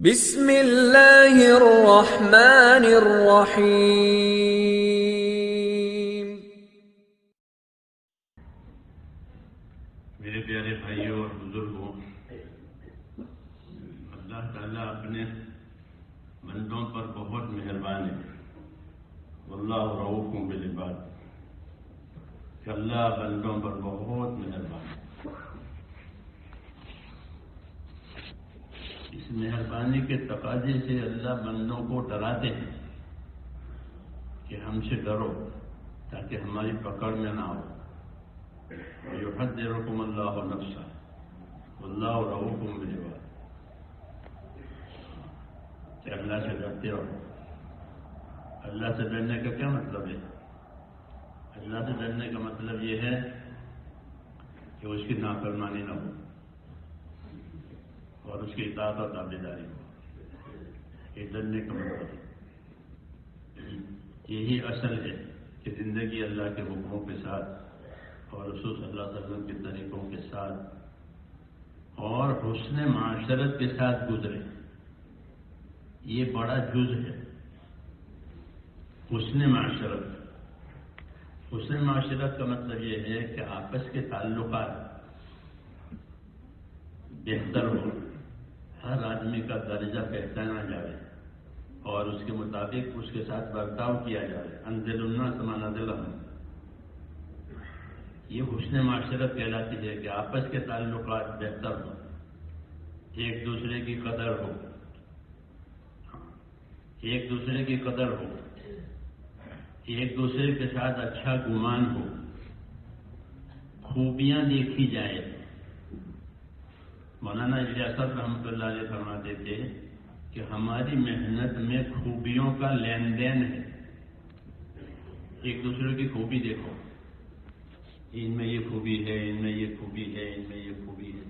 بسم اللہ الرحمن الرحیم۔ میرے پیارے بھائیوں اور بزرگوں، اللہ تعالیٰ اپنے بندوں پر بہت مہربان ہے۔ واللہ رؤوف بالعباد، کہ اللہ بندوں پر بہت مہربان ہے۔ اس مہربانی کے تقاضے سے اللہ بندوں کو ڈراتے ہیں کہ ہم سے ڈرو تاکہ ہماری پکڑ میں نہ ہو۔ وَيُحَذِّرُكُمُ اللَّهُ نَفْسَهُ وَاللَّهُ رَءُوفٌ بِالْعِبَادِ، کہ اللہ سے ڈرتے رہو۔ اللہ سے ڈرنے کا کیا مطلب ہے؟ اللہ سے ڈرنے کا مطلب یہ ہے کہ اس کی نافرمانی نہ ہو اور اس کی اطاعت اور تابعداری ہو۔ یہ ڈرنے کا مطلب ہے۔ یہی اصل ہے کہ زندگی اللہ کے حکموں کے ساتھ اور رسول صلی اللہ علیہ وسلم کے طریقوں کے ساتھ اور حسن معاشرت کے ساتھ گزرے۔ یہ بڑا جز ہے حسن معاشرت۔ حسن معاشرت کا مطلب یہ ہے کہ آپس کے تعلقات بہتر ہو، ہر آدمی کا درجہ پہچانا جائے اور اس کے مطابق اس کے ساتھ برتاؤ کیا جائے۔ انزل الناس منازلہم، یہ حسن معاشرت کہلاتی ہے کہ آپس کے تعلقات بہتر ہوں، ایک دوسرے کی قدر ہو، ایک دوسرے کی قدر ہو، ایک دوسرے کے ساتھ اچھا گمان ہو، خوبیاں دیکھی جائے۔ مولانا الیاس رحمۃ اللہ علیہ فرماتے تھے کہ ہماری محنت میں خوبیوں کا لین دین ہے۔ ایک دوسرے کی خوبی دیکھو، ان میں یہ خوبی ہے، ان میں یہ خوبی ہے، ان میں یہ خوبی ہے۔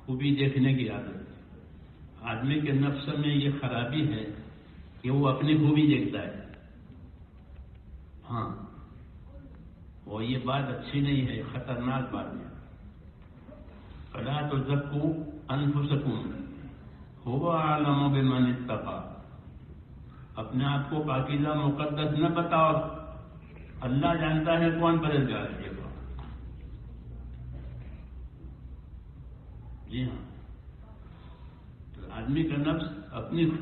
خوبی دیکھنے کی عادت، آدمی کے نفس میں یہ خرابی ہے کہ وہ اپنی خوبی دیکھتا ہے۔ ہاں، اور یہ بات اچھی نہیں ہے، خطرناک بات ہے۔ فلا تزکوا انفسکم هو اعلم بمن اتقى، اپنے آپ کو پاکیزہ مقدس نہ بتاؤ، اللہ جانتا ہے کون پرہیزگار ہے۔ جی ہاں، تو آدمی کا نفس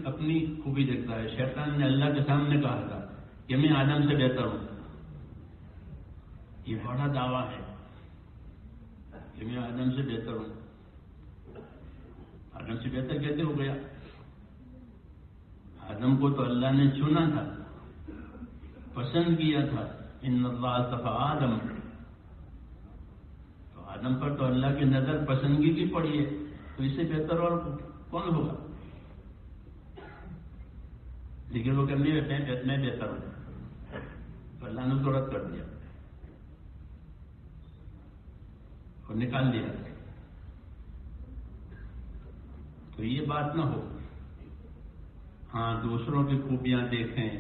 اپنی خوبی دیکھتا ہے۔ شیطان نے اللہ کے سامنے کہا تھا کہ میں آدم سے بہتر ہوں۔ یہ بڑا دعویٰ ہے کہ میں آدم سے بہتر ہوں۔ آدم سے بہتر کیسے ہو گیا؟ آدم کو تو اللہ نے چنا تھا، پسند کیا تھا۔ ان اللہ اصطفیٰ آدم، تو آدم پر تو اللہ کی نظر پسندگی کی پڑی ہے، تو اس سے بہتر اور کون ہوگا؟ لیکن وہ کرنے میں بہتر ہوں، تو اللہ نے اس کو رد کر دیا اور نکال دیا۔ تو یہ بات نہ ہو۔ ہاں، دوسروں کی خوبیاں دیکھیں،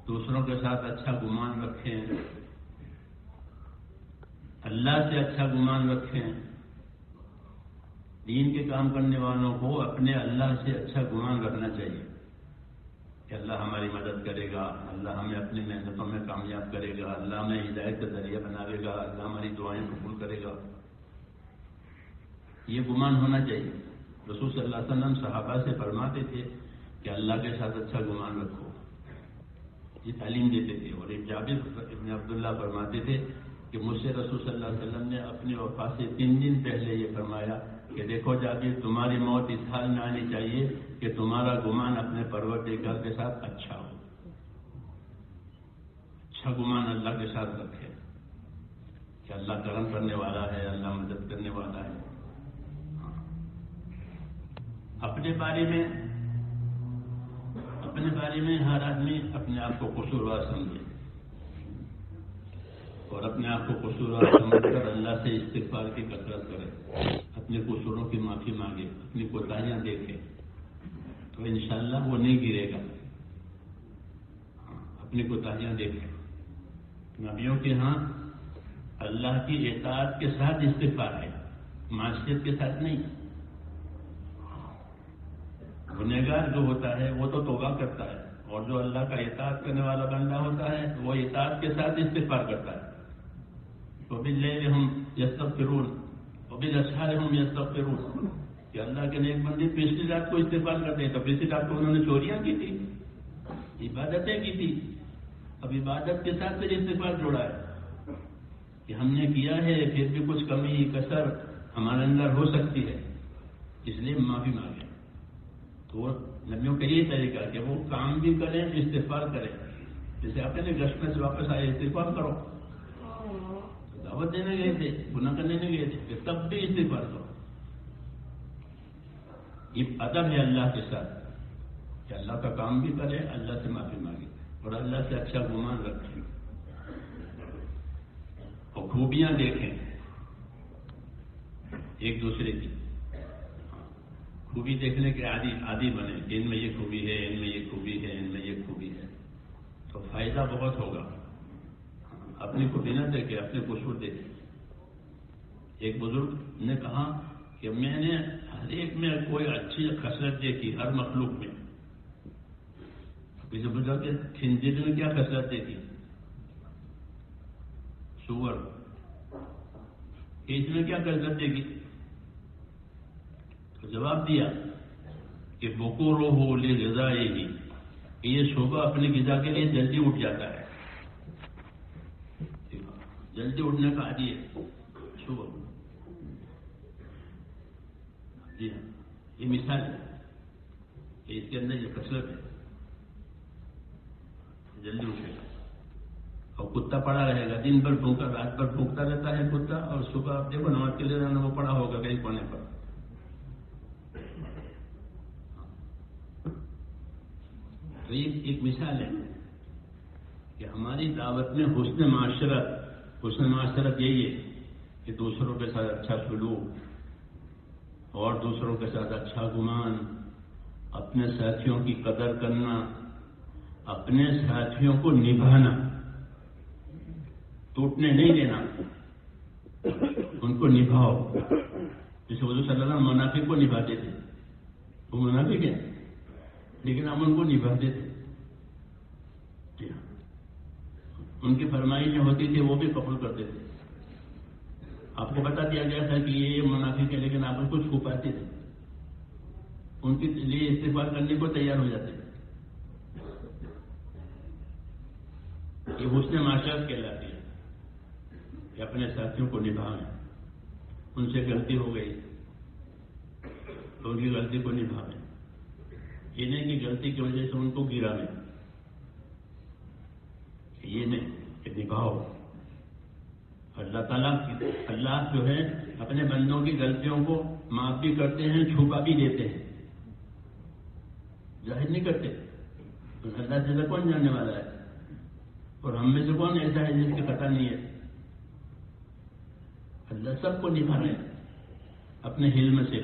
دوسروں کے ساتھ اچھا گمان رکھیں، اللہ سے اچھا گمان رکھیں۔ دین کے کام کرنے والوں کو اپنے اللہ سے اچھا گمان رکھنا چاہیے کہ اللہ ہماری مدد کرے گا، اللہ ہمیں اپنی محنتوں میں کامیاب کرے گا، اللہ ہمیں ہدایت کا ذریعہ بناوے گا، اللہ ہماری دعائیں قبول کرے گا۔ یہ گمان ہونا چاہیے۔ رسول صلی اللہ علیہ وسلم صحابہ سے فرماتے تھے کہ اللہ کے ساتھ اچھا گمان رکھو، یہ تعلیم دیتے تھے۔ اور جابر ابن عبداللہ فرماتے تھے کہ مجھ سے رسول صلی اللہ علیہ وسلم نے اپنی وفات سے 3 دن پہلے یہ فرمایا کہ دیکھو جابر، تمہاری موت اس حال میں آنی چاہیے کہ تمہارا گمان اپنے پروردگار کے ساتھ اچھا ہو۔ اچھا گمان اللہ کے ساتھ رکھے کہ اللہ کرم کرنے والا ہے، اللہ مدد کرنے والا ہے۔ اپنے بارے میں ہر آدمی اپنے آپ کو قصوروار سمجھے اور اپنے آپ کو قصوروار سمجھ کر اللہ سے استغفار کی کثرت کرے، اپنے قصوروں کی معافی مانگے، اپنی کوتاہیاں دیکھے، تو انشاءاللہ وہ نہیں گرے گا۔ اپنی کوتاہیاں دیکھے۔ نبیوں کے ہاں اللہ کی اطاعت کے ساتھ استغفار ہے، معصیت کے ساتھ نہیں۔ گنہگار جو ہوتا ہے وہ تو توبہ کرتا ہے، اور جو اللہ کا اطاعت کرنے والا بندہ ہوتا ہے وہ اطاعت کے ساتھ استغفار کرتا ہے. وباللیل ہم یستغفرون وبالاسحار ہم یستغفرون، کہ اللہ کے نیک بندے پچھلی رات کو استغفار کرتے ہیں. تو پچھلی رات کو انہوں نے چوریاں کی تھی، عبادتیں کی تھی، اب عبادت کے ساتھ پھر استغفار جوڑا ہے کہ ہم نے کیا ہے پھر بھی کچھ کمی کسر ہمارے اندر ہو سکتی ہے، اس لیے معافی مانگیں. تو نبیوں کا یہ طریقہ کہ وہ کام بھی کریں استغفار کریں. جیسے اپنے گشت میں سے واپس آئے استغفار کرو، دعوت دینے گئے تھے، گناہ کرنے نہیں گئے تھے، تب بھی استغفار کرو. یہ ادب ہے اللہ کے ساتھ کہ اللہ کا کام بھی کرے، اللہ سے معافی مانگے اور اللہ سے اچھا گمان رکھیں اور خوبیاں دیکھیں ایک دوسرے کی. خوبی دیکھنے کے عادی بنے کہ ان میں یہ خوبی ہے، ان میں یہ خوبی ہے، ان میں یہ خوبی ہے، تو فائدہ بہت ہوگا. اپنی خوبی نہ دیکھے، اپنے قصور دیکھے. ایک بزرگ نے کہا کہ میں نے ہر ایک میں کوئی اچھی خصلت دیکھی، ہر مخلوق میں. کسی بزرگ کے خنزیر میں کیا خصلت دیکھی؟ سور. اس میں کیا خصلت دیکھی؟ تو جواب دیا کہ بکورہ لغذائہ، یہ صبح اپنی غذا کے لیے جلدی اٹھ جاتا ہے. جلدی اٹھنے کا عادی ہے صبح. جی ہاں، یہ مثال ہے کہ اس کے اندر یہ خصلت ہے، جلدی اٹھے گا. اور کتا پڑا رہے گا دن بھر بھوکا، رات بھر بھوکتا رہتا ہے کتا، اور صبح آپ دیکھو نماز کے لیے جانا وہ پڑا ہوگا کہیں کونے پر. تو یہ ایک مثال ہے کہ ہماری دعوت میں حسن معاشرت یہی ہے کہ دوسروں کے ساتھ اچھا سلوک اور دوسروں کے ساتھ اچھا گمان، اپنے ساتھیوں کی قدر کرنا، اپنے ساتھیوں کو نبھانا، ٹوٹنے نہیں دینا، ان کو نبھاؤ. جیسے حضور صلی اللہ علیہ وسلم منافق کو نبھاتے تھے. وہ منافق ہے لیکن ہم ان کو نبھاتے تھے. ان کی فرمائشیں ہوتی تھی وہ بھی قبول کرتے تھے. آپ کو بتا دیا گیا تھا کہ یہ منافق ہے لیکن آپ ان کو چھپاتے تھے، ان کے لیے استغفار کرنے کو تیار ہو جاتے تھے. یہ حسن معاشرت کہلاتی ہے کہ اپنے ساتھیوں کو نبھائیں. ان سے غلطی ہو گئی تو ان کی غلطی کو نبھائیں. یہ نہیں کہ غلطی کی وجہ سے ان کو گرا نہیں، یہ نہیں کہ نبھاؤ. اللہ جو ہے اپنے بندوں کی غلطیوں کو معاف بھی کرتے ہیں، چھپا بھی دیتے ہیں، ظاہر نہیں کرتے. تو اللہ سے کون جاننے والا ہے؟ اور ہم میں سے کون ایسا ہے جس کی خطا نہیں ہے؟ اللہ سب کو نبھا رہے ہیں اپنے حلم سے.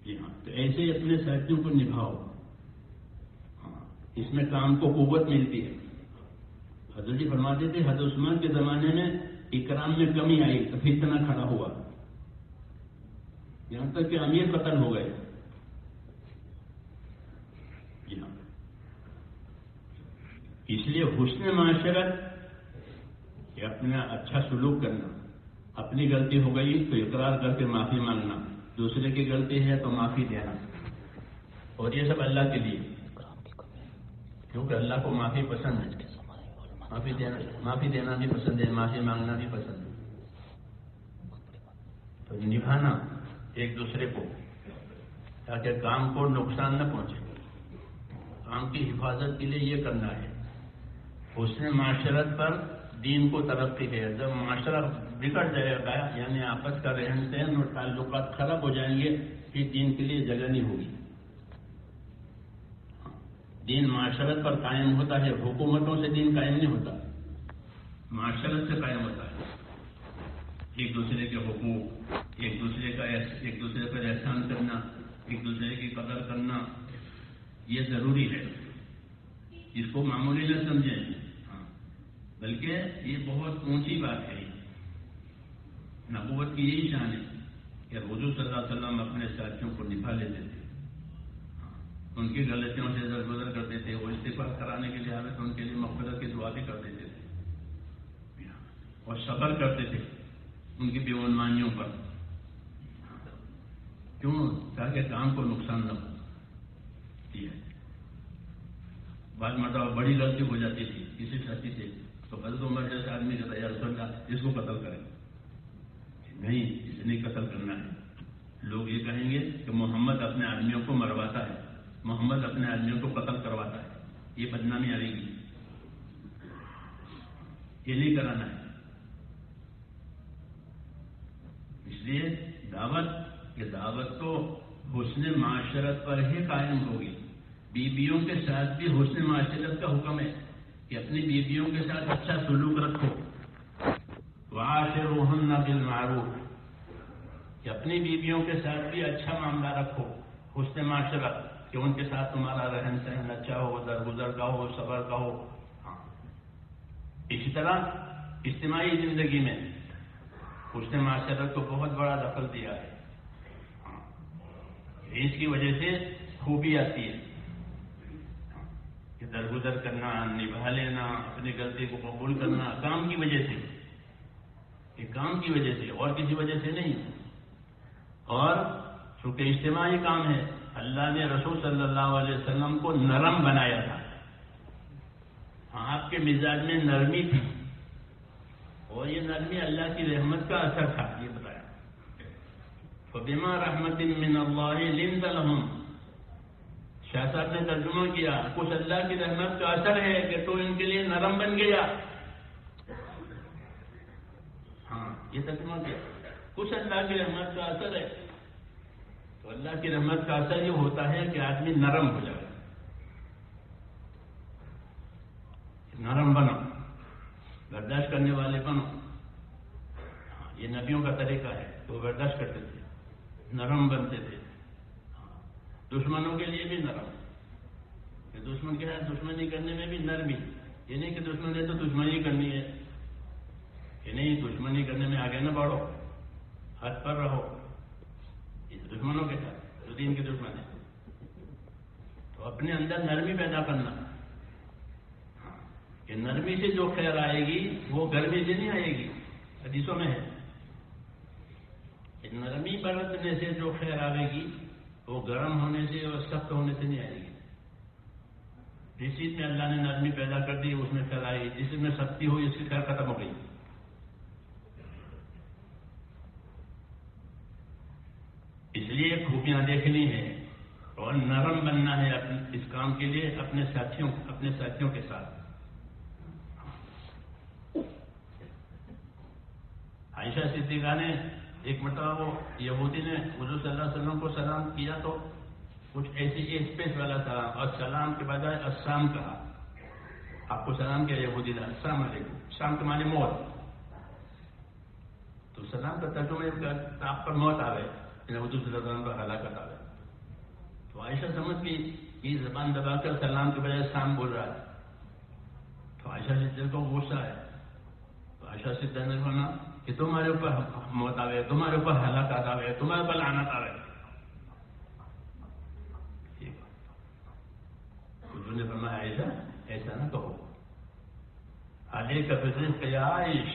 جی ہاں، تو ایسے ہی اپنے ساتھیوں کو نبھاؤ. اس میں کام کو قوت ملتی ہے. حضرت جی فرماتے تھے حضرت عثمان کے زمانے میں اکرام میں کمی آئی تو فتنہ کھڑا ہوا، یہاں تک کہ امیر قتل ہو گئے. جی ہاں، اس لیے حسن معاشرت کہ اپنا اچھا سلوک کرنا. اپنی غلطی ہو گئی تو اقرار کر کے معافی مانگنا، دوسرے کی غلطی ہے تو معافی دینا. اور یہ سب اللہ کے لیے، کیونکہ اللہ کو معافی پسند ہے. معافی دینا بھی پسند ہے، معافی مانگنا بھی پسند ہے. تو نبھانا ایک دوسرے کو تاکہ کام کو نقصان نہ پہنچے. کام کی حفاظت کے لیے یہ کرنا ہے. حسن معاشرت پر دین کو ترقی ہے. جب معاشرہ بگڑ جائے گا یعنی آپس کا رہن سہن اور تعلقات خراب ہو جائیں گے پھر دین کے لیے جگہ نہیں ہوگی. دین معاشرت پر قائم ہوتا ہے، حکومتوں سے دین قائم نہیں ہوتا، معاشرت سے قائم ہوتا ہے. ایک دوسرے کے حقوق، ایک دوسرے پر احسان کرنا، ایک دوسرے کی قدر کرنا، یہ ضروری ہے. اس کو معمولی نہ سمجھیں، بلکہ یہ بہت اونچی بات ہے. نبوت کی یہی شان ہے کہ حضور صلی اللہ علیہ وسلم اپنے ساتھیوں کو نبھا لیتے تھے. ان کی غلطیوں سے درگزر کرتے تھے، وہ استغفار کرانے کے لیے آئے تو ان کے لیے مغفرت کی دعا بھی کر دیتے تھے اور صبر کرتے تھے ان کی بے ایمانیوں پر، کیوں؟ تاکہ کام کو نقصان نہ ہو۔ بعض مرتبہ بڑی غلطی ہو جاتی تھی کسی شخص سے، تو حضرت عمر جیسے آدمی کہتا ہے یا رسول اللہ اس کو قتل کریں، نہیں اسے نہیں قتل کرنا ہے۔ لوگ یہ کہیں گے کہ محمد اپنے آدمیوں کو مرواتا ہے، محمد اپنے آدمیوں کو قتل کرواتا ہے، یہ بدنامی آئے گی، یہ نہیں کرانا ہے۔ اس لیے دعوت تو حسن معاشرت پر ہی قائم ہوگی۔ بیویوں کے ساتھ بھی حسن معاشرت کا حکم ہے کہ اپنی بیویوں کے ساتھ اچھا سلوک رکھو، وعاشروہن بالمعروف، کہ اپنی بیویوں کے ساتھ بھی اچھا معاملہ رکھو، حسن معاشرت، کہ ان کے ساتھ تمہارا رہن سہن اچھا ہو، درگزر کا ہو، صبر کا ہو۔ اسی طرح اجتماعی زندگی میں حسن معاشرت کو بہت بڑا دخل دیا ہے، اس کی وجہ سے خوبی آتی ہے کہ درگزر کرنا، نبھا لینا، اپنی غلطی کو قبول کرنا، کام کی وجہ سے، یہ کام کی وجہ سے اور کسی وجہ سے نہیں۔ اور چونکہ اجتماعی کام ہے، اللہ نے رسول صلی اللہ علیہ وسلم کو نرم بنایا تھا، آپ کے مزاج میں نرمی تھی، اور یہ نرمی اللہ کی رحمت کا اثر تھا، یہ بتایا۔ فَبِمَا رَحْمَةٍ مِّنَ اللَّهِ لِنْتَ لَهُمْ، شاہ صاحب نے ترجمہ کیا، کچھ اللہ کی رحمت کا اثر ہے کہ تو ان کے لیے نرم بن گیا۔ ہاں یہ ترجمہ کیا، کچھ اللہ کی رحمت کا اثر ہے، تو اللہ کی رحمت کا اثر یہ ہوتا ہے کہ آدمی نرم ہو جائے، نرم بنو، برداشت کرنے والے بنو۔ یہ نبیوں کا طریقہ ہے، وہ برداشت کرتے تھے، نرم بنتے تھے، دشمنوں کے لیے بھی نرم، کہ دشمن کے ساتھ دشمنی کرنے میں بھی نرمی، یہ نہیں کہ دشمن ہے تو دشمنی کرنی ہے، کہ نہیں دشمنی کرنے میں آگے نہ بڑھو، حد پر رہو، دشمنوں کے ساتھ جو دین کے دشمن ہیں، تو اپنے اندر نرمی پیدا کرنا، کہ نرمی سے جو خیر آئے گی وہ گرمی سے نہیں آئے گی، حدیثوں میں ہے، نرمی برتنے سے جو خیر آئے گی وہ گرم ہونے سے اور سخت ہونے سے نہیں آئے گی۔ جس چیز میں اللہ نے نرمی پیدا کر دی اس میں خیر آئے گی، جس میں سختی ہوئی اس کی خیر ختم ہو گئی۔ اس لیے خوبیاں دیکھنی ہے اور نرم بننا ہے اس کام کے لیے اپنے ساتھیوں کے ساتھ۔ عائشہ صدیقہ نے ایک مرتبہ وہ یہودی نے حضور صلی اللہ علیہ وسلم کو سلام کیا تو کچھ ایسی اسپیس والا سلام، اور سلام کے بجائے السلام کہا، آپ کو سلام کیا یہودی نے، السلام علیکم، السلام کے معنی موت، تو سلام کا ترجمہ آپ پر موت آ گئے، حضور صلی اللہ علیہ وسلم پر ہلاکت آ گئے، تو عائشہ سمجھ گئی کہ زبان دبا کر سلام کے بجائے السلام بول رہا ہے، تو عائشہ صدیقہ کو غصہ ہے، تو عائشہ صدیقہ نے کہا کہ تمہارے اوپر موت آ گئے، تمہارے اوپر ہلاکت آ گئے، تمہارے اوپر لعنت آ گئے۔ حضور نے فرمایا عائشہ ایسا نہ کہو، علیک برزق یا عائش،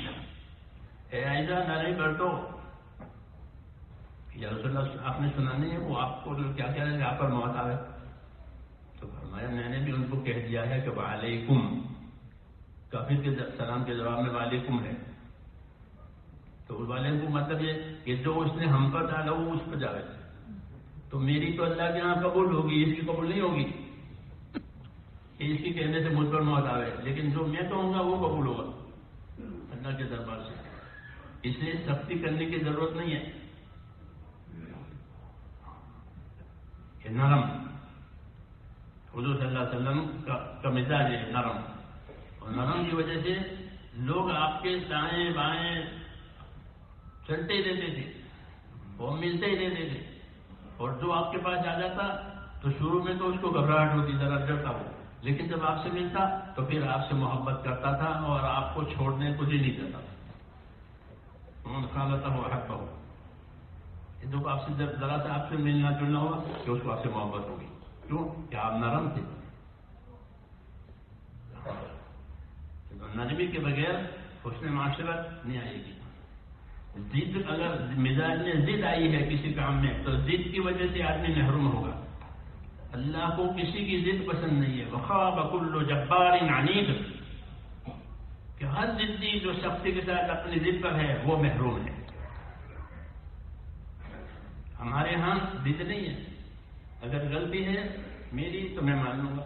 اے عائشہ نرمی برتو، یا رسول اللہ آپ نے سنا نہیں ہے وہ آپ کو کیا کہہ رہے ہیں آپ پر موت آ گئے، تو فرمایا میں نے بھی ان کو کہہ دیا ہے کہ وعلیکم، کافر کے سلام کے جواب میں وعلیکم ہے، تو اس والے کو مطلب یہ کہ جو اس نے ہم پر ڈالا وہ اس پر جائے، تو میری تو اللہ کے یہاں قبول ہوگی، اس کی قبول نہیں ہوگی، اس کی کہنے سے مجھ پر موت آئے، لیکن جو میں کہوں گا وہ قبول ہوگا اللہ کے دربار سے۔ اس لیے سختی کرنے کی ضرورت نہیں ہے، کہ نرم، حضور صلی اللہ علیہ وسلم کا مزاج ہے نرم، اور نرم کی وجہ سے لوگ آپ کے دائیں بائیں چلتے ہی رہتے تھے، وہ ملتے ہی رہتے تھے، اور جو آپ کے پاس آ جاتا تو شروع میں تو اس کو گھبراہٹ ہوتی، ذرا ڈرتا ہو، لیکن جب آپ سے ملتا تو پھر آپ سے محبت کرتا تھا اور آپ کو چھوڑنے کو ہی نہیں دیتا تھا۔ خالتا ہو حق ہو، آپ سے ذرا سا آپ سے ملنا جلنا ہوگا کہ اس کو آپ سے محبت ہوگی، کیوں کہ آپ نرم تھے. نرمی کے بغیر حسن معاشرت نہیں آئے گی. ضد اگر مزاج میں ضد آئی ہے کسی کام میں تو ضد کی وجہ سے آدمی محروم ہوگا. اللہ کو کسی کی ضد پسند نہیں ہے. وخاب کل جبار عنید، کہ ہر ضدی جو سختی کے ساتھ اپنی ضد پر ہے وہ محروم ہے. ہمارے ہاں ضد نہیں ہے. اگر غلطی ہے میری تو میں مان لوں گا.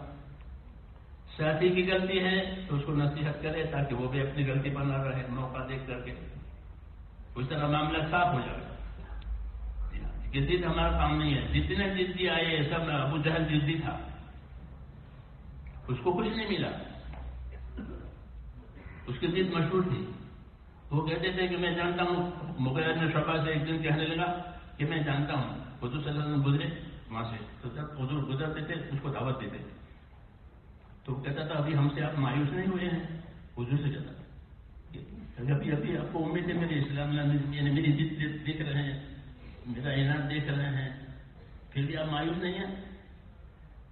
ساتھی کی غلطی ہے تو اس کو نصیحت کرے تاکہ وہ بھی اپنی غلطی پر نہ رہے، موقع دیکھ کر کے اس طرح معاملہ صاف ہو جائے. ضد ہمارا کام نہیں ہے. جتنے ضدی آئے سب ابو جہل ضدی تھا، اس کو کچھ نہیں ملا. اس کی ضد مشہور تھی. وہ کہتے تھے کہ میں جانتا ہوں. مغیرہ بن شعبہ سے ایک دن کہنے لگا کہ میں جانتا ہوں. حضور صلی اللہ علیہ وسلم گزرے وہاں سے، تو جب حضور گزرتے تھے اس کو دعوت دیتے تھے. تو کہتا تھا ابھی ہم سے آپ مایوس نہیں ہوئے ہیں؟ حضور سے کہتا تھا ابھی آپ کو امید ہے میرے اسلام یعنی میری ضد دیکھ رہے ہیں، میرا عنایت دیکھ رہے ہیں، پھر بھی آپ مایوس نہیں ہیں؟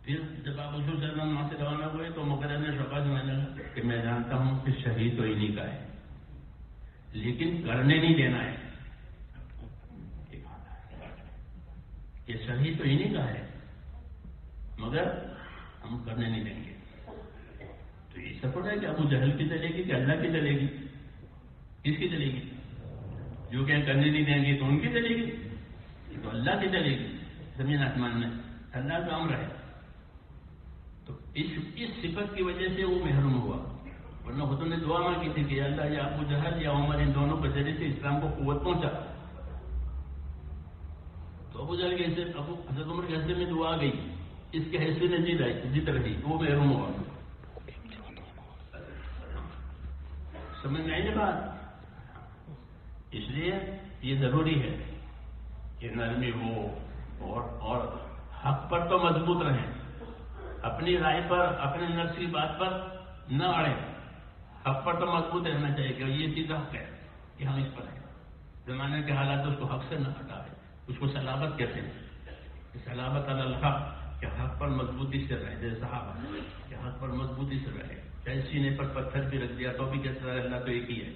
پھر جب آپ حضور صلی اللہ علیہ وسلم وہاں سے روانہ ہوئے تو مغیرہ بن شعبہ سے میں نے کہا کہ میں جانتا ہوں کہ شہید تو انہیں کا ہے، لیکن کرنے نہیں دینا ہے. کہ شہید تو انہیں کا ہے مگر ہم کرنے نہیں دیں گے. تو یہ سب ہے کہ ابو جہل کی چلے گی کہ اللہ کی چلے گی؟ کس کی چلے گی؟ جو کہ کرنے نہیں دیں گے تو ان کی چلے گی، تو اللہ کی چلے گی. زمین آسمان میں اللہ کا امر ہے. تو اس صفت کی وجہ سے وہ محروم ہوا. ورنہ حضور نے دعا مانگی تھی کہ اللہ یا ابو جہل یا عمر ان دونوں کے ذریعے سے اسلام کو قوت پہنچا. تو ابو جہل کے حصے حضرت عمر کے حصے میں دعا گئی، اس کے حصے میں جیت رہی، وہ محروم ہوا. سمجھ میں آئی نا بات؟ اس لیے یہ ضروری ہے کہ نرمی ہو اور حق پر تو مضبوط رہیں. اپنی رائے پر اپنے نفس کی بات پر نہ اڑیں. حق پر تو مضبوط رہنا چاہیے کہ یہ چیز حق ہے کہ ہم اس پر ہیں. زمانے کے حالات اس کو حق سے نہ ہٹائے. اس کو صلابت کہتے ہیں. صلابت علی الحق، کہ حق پر مضبوطی سے رہے. جیسے صحابہ کہ حق پر مضبوطی سے رہے. چاہے سینے پر پتھر بھی رکھ دیا تو بھی کہتا ہے اللہ تو ایک ہی ہے.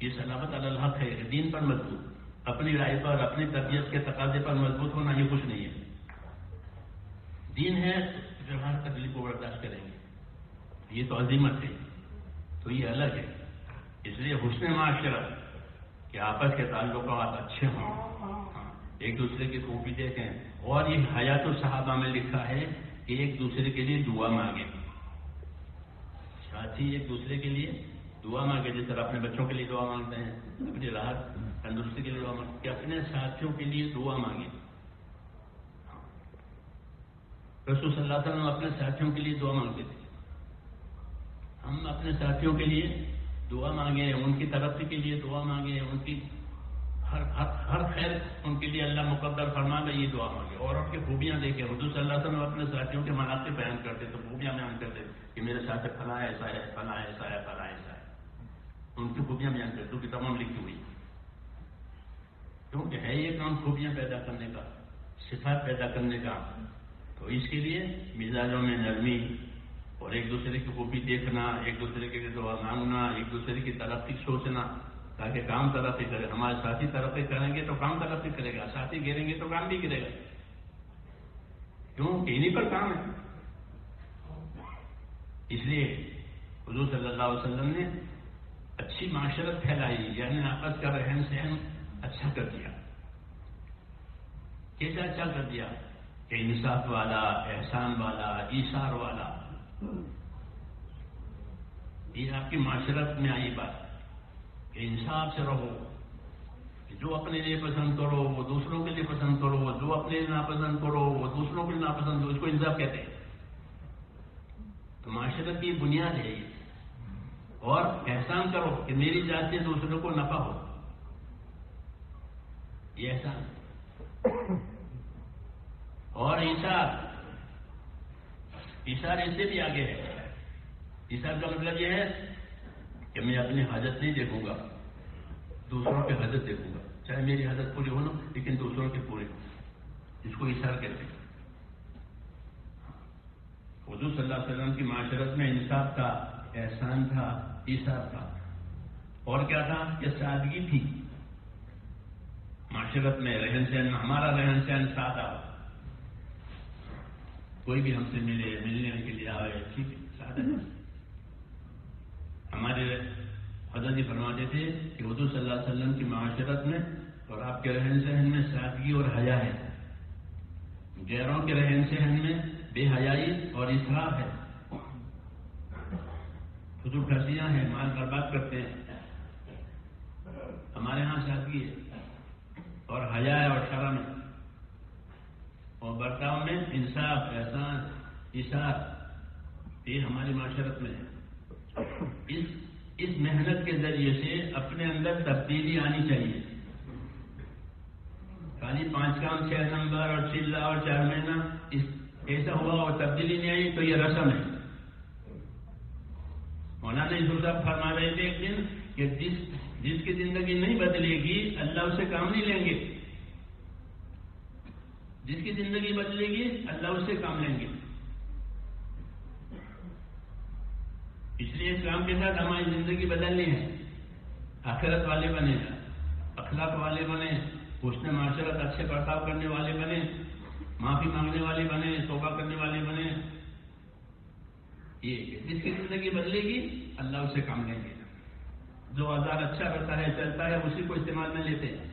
یہ صلابت علی الحق ہے. دین پر مضبوط، اپنی رائے پر اپنی طبیعت کے تقاضے پر مضبوط ہونا یہ کچھ نہیں ہے. دین ہے جو ہر تکلیف کو برداشت کریں گے. یہ تو عظیمت ہے، تو یہ الگ ہے. اس لیے حسن معاشرت کہ آپس کے تعلقات اچھے ہوں، ایک دوسرے کی خوبی دیکھیں. اور یہ حیات الصحابہ میں لکھا ہے کہ ایک دوسرے کے لیے دعا مانگے. ساتھی ایک دوسرے کے لیے دعا مانگے. جس طرح اپنے بچوں کے لیے دعا مانگتے ہیں، اپنی راحت تندرستی کے لیے دعا مانگتے ہیں، کہ اپنے ساتھیوں کے لیے دعا مانگے. رسول صلی اللہ علیہ وسلم اپنے ساتھیوں کے لیے دعا مانگتے تھے. ہم اپنے ساتھیوں کے لیے دعا مانگے، ان کی ترقی کے لیے دعا مانگے، ان کی ہر خیر ان کے لیے اللہ مقدر فرما دے، یہ دعا مانگے. اور ان کی خوبیاں دیکھیں. حضور صلی اللہ علیہ وسلم اپنے ساتھیوں کے مناقب بیان کرتے تو خوبیاں بیان کرتے کہ میرے ساتھ فلاں ایسا ہے، فلاں ایسا ہے، فلاں ایسا ہے. ان کی خوبیاں بیان کرتے کہ تمام لکھی ہوئی. کیونکہ ہے یہ کام خوبیاں پیدا کرنے کا، صفات پیدا کرنے کا. تو اس کے لیے مزاجوں میں نرمی اور ایک دوسرے کی خوبی دیکھنا، ایک دوسرے کے لیے دعا مانگنا، ایک دوسرے کی ترقی سوچنا تاکہ کام ترقی کرے. ہمارے ساتھی ترقی کریں گے تو کام ترقی کرے گا، ساتھی گریں گے تو کام بھی گرے گا. کیوں کہ انہیں پر کام ہے. اس لیے حضور صلی اللہ علیہ وسلم نے اچھی معاشرت پھیلائی، یعنی آپس کا رہن سہن اچھا کر دیا. کیسا اچھا کر دیا کہ انصاف والا، احسان والا، ایثار والا. یہ آپ کی معاشرت میں آئی بات کہ انصاف سے رہو. جو اپنے لیے پسند کرو وہ دوسروں کے لیے پسند کرو، جو اپنے لیے ناپسند کرو وہ دوسروں کے لیے ناپسند کرو. اس کو انصاف کہتے ہیں. تو معاشرت کی بنیاد ہے یہ. اور احسان کرو کہ میری ذات سے دوسروں کو نفع ہو، یہ احسان. اور ایثار اس سے بھی آگے ہے. ایثار کا مطلب یہ ہے کہ میں اپنی حاجت نہیں دیکھوں گا، دوسروں کی حاجت دیکھوں گا. چاہے میری حاجت پوری ہو نا، لیکن دوسروں کی پوری ہو. اس کو ایثار کہتے ہیں. حضور صلی اللہ علیہ وسلم کی معاشرت میں انصاف تھا، احسان تھا، ایثار تھا، اور کیا تھا کہ سادگی تھی معاشرت میں. رہن سہن، ہمارا رہن سہن سادہ. کوئی بھی ہم سے ملنے کے لیے آئے، ٹھیک ہے، سادہ. ہمارے حضرت جی فرماتے تھے کہ حضور صلی اللہ علیہ وسلم کی معاشرت میں اور آپ کے رہن سہن میں سادگی اور حیا ہے. غیروں کے رہن سہن میں بے حیائی اور اسراف ہے. فضول خرچیاں ہیں، مال برباد کرتے ہیں. ہمارے ہاں سادگی ہے اور حیا ہے اور شرم ہے، اور برتاؤ میں انصاف، احسان، ایثار، یہ ہماری معاشرت میں ہے. اس محنت کے ذریعے سے اپنے اندر تبدیلی آنی چاہیے. خالی 5 کام 6 نمبر اور چلہ اور 4 مہینہ ایسا ہوا اور تبدیلی نہیں آئی تو یہ رسم ہے. مولانا یوسف صاحب فرما رہے تھے ایک دن کہ جس کی زندگی نہیں بدلے گی اللہ اسے کام نہیں لیں گے. جس کی زندگی بدلے گی اللہ اس سے کام لیں گے. اس لیے اس کام کے ساتھ ہماری زندگی بدلنی ہے. آخرت والے بنے، اخلاق والے بنے، حسن معاشرت، اچھے برتاؤ کرنے والے بنے، معافی مانگنے والے بنے، توبہ کرنے والے بنے. یہ جس کی زندگی بدلے گی اللہ اسے کام لیں گے. جو اوزار اچھا کرتا ہے، چلتا ہے، اسی کو استعمال میں لیتے ہیں،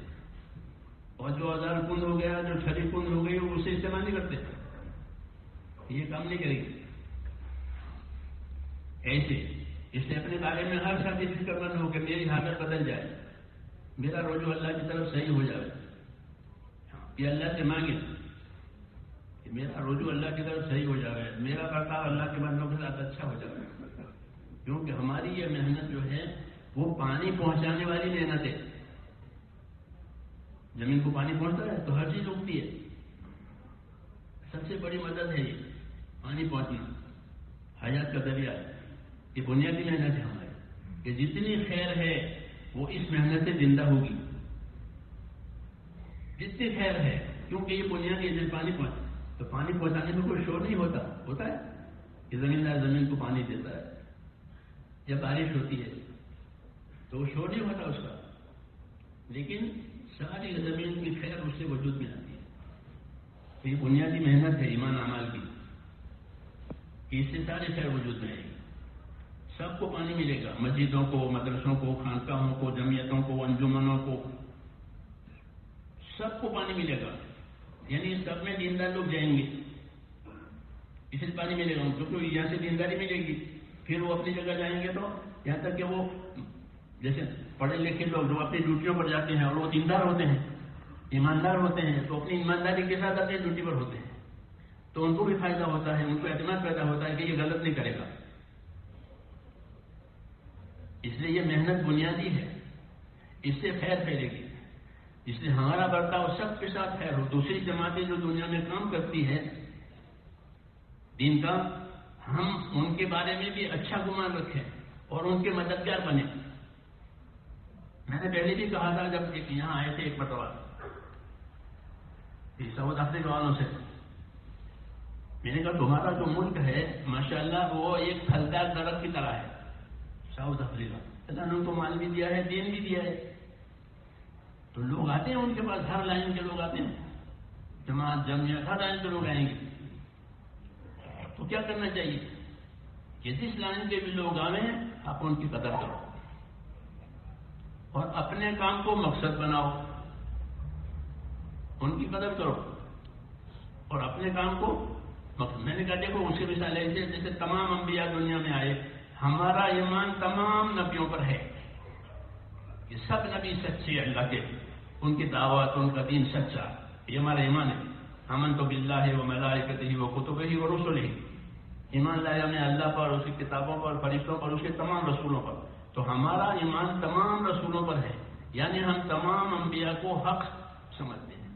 اور جو اوزار کند ہو گیا، جو چھری کند ہو گئی، وہ اسے استعمال نہیں کرتے. یہ کام نہیں کرے گی. ایسے اس سے اپنے بارے میں ہر ساتھی فکر مند ہو کہ میری حالت بدل جائے، میرا رجوع اللہ کی طرف صحیح ہو جائے. یہ اللہ سے مانگے کہ میرا رجوع اللہ کی طرف صحیح ہو جائے، میرا برتاؤ اللہ کے بندوں کے ساتھ اچھا ہو جائے. کیونکہ ہماری یہ محنت جو ہے وہ پانی پہنچانے والی محنت ہے. زمین کو پانی پہنچتا ہے تو ہر چیز اگتی ہے. سب سے بڑی مدد ہے یہ پانی پہنچنا، حیات کا ذریعہ ہے. یہ بنیادی محنت ہے ہماری کہ جتنی خیر ہے وہ اس محنت سے زندہ ہوگی. جتنی خیر ہے، کیونکہ یہ بنیادی ہے. جب پانی پہنچے تو پانی پہنچانے میں کوئی شور نہیں ہوتا ہے کہ زمیندار زمین کو پانی دیتا ہے. جب بارش ہوتی ہے تو وہ شور نہیں ہوتا اس کا، لیکن ساری زمین کی خیر اس سے وجود میں آتی ہے. تو یہ بنیادی محنت ہے ایمان اعمال کی کہ اس سے ساری خیر وجود میں آئے گی. سب کو پانی ملے گا، مسجدوں کو، مدرسوں کو، خانقاہوں کو، جمعیتوں کو، انجمنوں کو، سب کو پانی ملے گا. یعنی سب میں دیندار لوگ جائیں گے، اس سے پانی ملے گا. کیونکہ یہاں سے دینداری ملے گی، پھر وہ اپنی جگہ جائیں گے تو یہاں تک کہ وہ جیسے پڑھے لکھے لوگ جو اپنی ڈیوٹیوں پر جاتے ہیں اور وہ دیندار ہوتے ہیں، ایماندار ہوتے ہیں، تو اپنی ایمانداری کے ساتھ اپنی ڈیوٹی پر ہوتے ہیں، تو ان کو بھی فائدہ ہوتا ہے، ان کو اعتماد پیدا ہوتا ہے کہ یہ غلط نہیں کرے گا. اس لیے یہ محنت بنیادی ہے، اس سے خیر پھیلے گی. اس لیے ہمارا برتاؤ سب کے ساتھ خیر ہو. دوسری جماعتیں جو دنیا میں کام کرتی ہے دین کا، ہم ان کے بارے میں بھی اچھا گمان رکھیں اور ان کے مددگار بنے. میں نے پہلے بھی کہا تھا جب یہاں آئے تھے ایک مرتبہ ساؤتھ افریقہ والوں سے، میں نے کہا تمہارا جو ملک ہے ماشاءاللہ وہ ایک پھلدار درخت کی طرح ہے. ساؤتھ افریقہ اللہ نے ان کو مال بھی دیا ہے، دین بھی دیا ہے، تو لوگ آتے ہیں ان کے پاس، ہر لائن کے لوگ آتے ہیں، جماعت جمعیت ہر لائن کے لوگ آئیں گے. تو کیا کرنا چاہیے کہ جس لائن کے بھی لوگ آئیں آپ ان کی قدر کرو اور اپنے کام کو مقصد بناؤ. ان کی قدر کرو اور اپنے کام کو مقصد. میں نے کہا دیکھو اس کی مثال ہے جیسے تمام انبیاء دنیا میں آئے، ہمارا ایمان تمام نبیوں پر ہے کہ سب نبی سچے اللہ کے، ان کی دعوت، ان کا دین سچا، یہ ہمارا ایمان ہے. آمنت باللہ و ملائکتہ و کتبہ و رسلہ، ایمان لایا میں اللہ پر، اس کی کتابوں پر، فرشتوں پر، اس کے تمام رسولوں پر. تو ہمارا ایمان تمام رسولوں پر ہے، یعنی ہم تمام انبیاء کو حق سمجھتے ہیں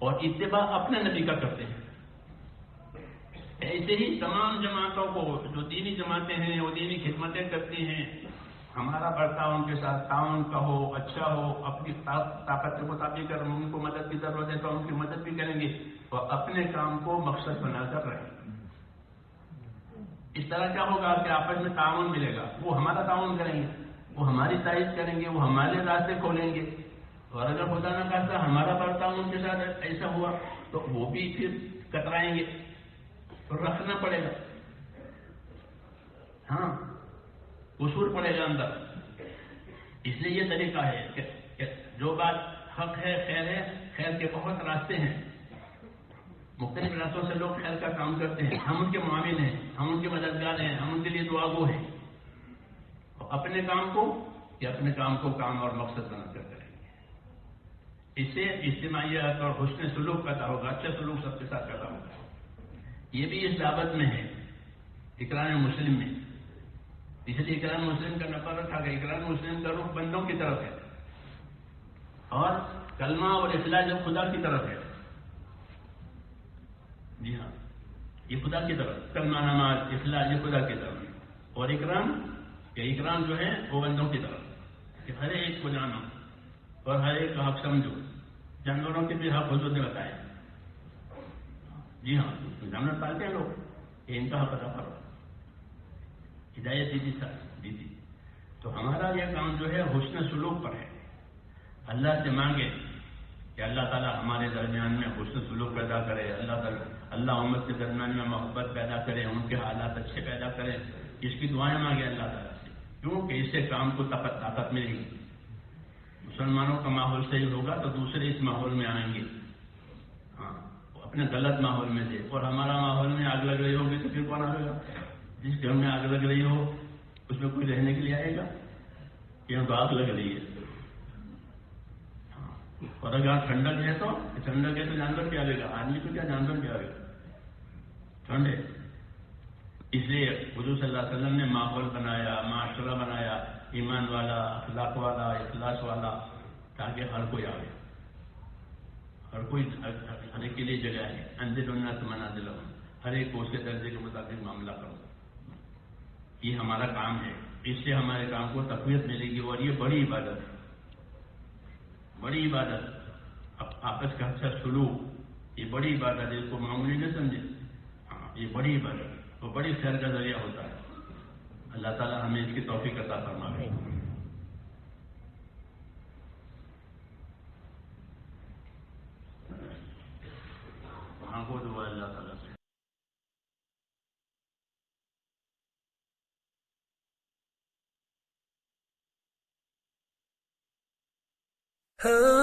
اور اتباع اپنے نبی کا کرتے ہیں. ایسے ہی تمام جماعتوں کو جو دینی جماعتیں ہیں وہ دینی خدمتیں کرتی ہیں ہمارا برتاؤ ان کے ساتھ تعاون کا ہو، اچھا ہو، اپنی طاقت کے مطابق اگر ان کو مدد کی ضرورت ہے تو ان کی مدد بھی کریں گے، اور اپنے کام کو مقصد بنا کر رہیں گے۔ اس طرح کیا ہوگا کہ آپس میں تعاون ملے گا، وہ ہمارا تعاون کریں گے، وہ ہماری تعریف کریں گے، وہ ہمارے راستے کھولیں گے، اور اگر خدا نہ خاصا ہمارا برتاؤ ان کے ساتھ ایسا ہوا تو وہ بھی پھر کترائیں گے، تو رکھنا پڑے گا، ہاں قصور پڑے گا اندر۔ اس لیے یہ طریقہ ہے کہ جو بات حق ہے، خیر کے بہت راستے ہیں، مختلف راستوں سے لوگ خیر کا کام کرتے ہیں، ہم ان کے معاون ہیں، ہم ان کے مددگار ہیں، ہم ان کے لیے دعا گو ہیں، اپنے کام کو کام اور مقصد بنا کر کریں گے۔ اس سے اجتماعیت اور حسن سلوک پیدا ہوگا، اچھا سلوک سب کے ساتھ پیدا ہوگا۔ یہ بھی اس دعوت میں ہے، اقرار مسلم میں، اس لیے اقرار مسلم کا نفر رکھا گیا۔ اقرار مسلم کا رخ بندوں کی طرف ہے، اور کلمہ اور اصلاح جو خدا کی طرف ہے، جی ہاں، یہ خدا کی طرف، کلمہ نماز اصلاح یہ خدا کی طرف ہے، اور اکرام جو ہے وہ بندوں کی طرف، کہ ہر ایک کو جانو اور ہر ایک کا حق سمجھو۔ جانوروں کے بھی حق حضور نے بتائے، جی ہاں، جانور پالتے ہیں لوگ، کہ ان کا حق ادا کرو، ہدایت دی تھی۔ تو ہمارا یہ کام جو ہے حسن سلوک پر ہے۔ اللہ سے مانگے کہ اللہ تعالیٰ ہمارے درمیان میں حسن سلوک پیدا کرے، اللہ امت کے درمیان میں محبت پیدا کرے، ان کے حالات اچھے پیدا کرے، اس کی دعائیں مانگے اللہ تعالیٰ سے، کیونکہ اس سے کام کو طاقت ملے گی۔ مسلمانوں کا ماحول صحیح ہوگا تو دوسرے اس ماحول میں آئیں گے، ہاں، اپنے غلط ماحول میں سے، اور ہمارا ماحول میں آگ لگ رہی ہوگی تو پھر کون آئے گا؟ جس گھر میں آگ لگ رہی ہو اس میں کوئی رہنے کے لیے آئے گا؟ یہاں تو آگ لگ رہی ہے، اور اگر یہاں ٹھنڈک ہے تو جانور کیا آئے گا؟ آدمی تو کیا، جانور کیا آئے گا؟ ٹھنڈ ہے۔ اس لیے حضور صلی اللہ علیہ وسلم نے ماحول بنایا، معاشرہ بنایا، ایمان والا، اخلاق والا، اخلاص والا، تاکہ ہر کوئی آئے، ہر ایک کے لیے جگہ ہے، انزل الناس منازلہم، ہر ایک کو اس کے درجے کے مطابق معاملہ کرو۔ یہ ہمارا کام ہے، اس سے ہمارے کام کو تقویت ملے گی، اور یہ بڑی عبادت ہے، بڑی عبادت، آپس کا اچھا سلوک، یہ بڑی عبادت ہے، اس کو معمولی نہ سمجھے، ہاں یہ بڑی عبادت ہے، وہ بڑی خیر کا ذریعہ ہوتا ہے۔ اللہ تعالیٰ ہمیں اس کی توفیق عطا فرمائے۔ ہاں کو دعا اللہ تعالیٰ سے۔ ہاں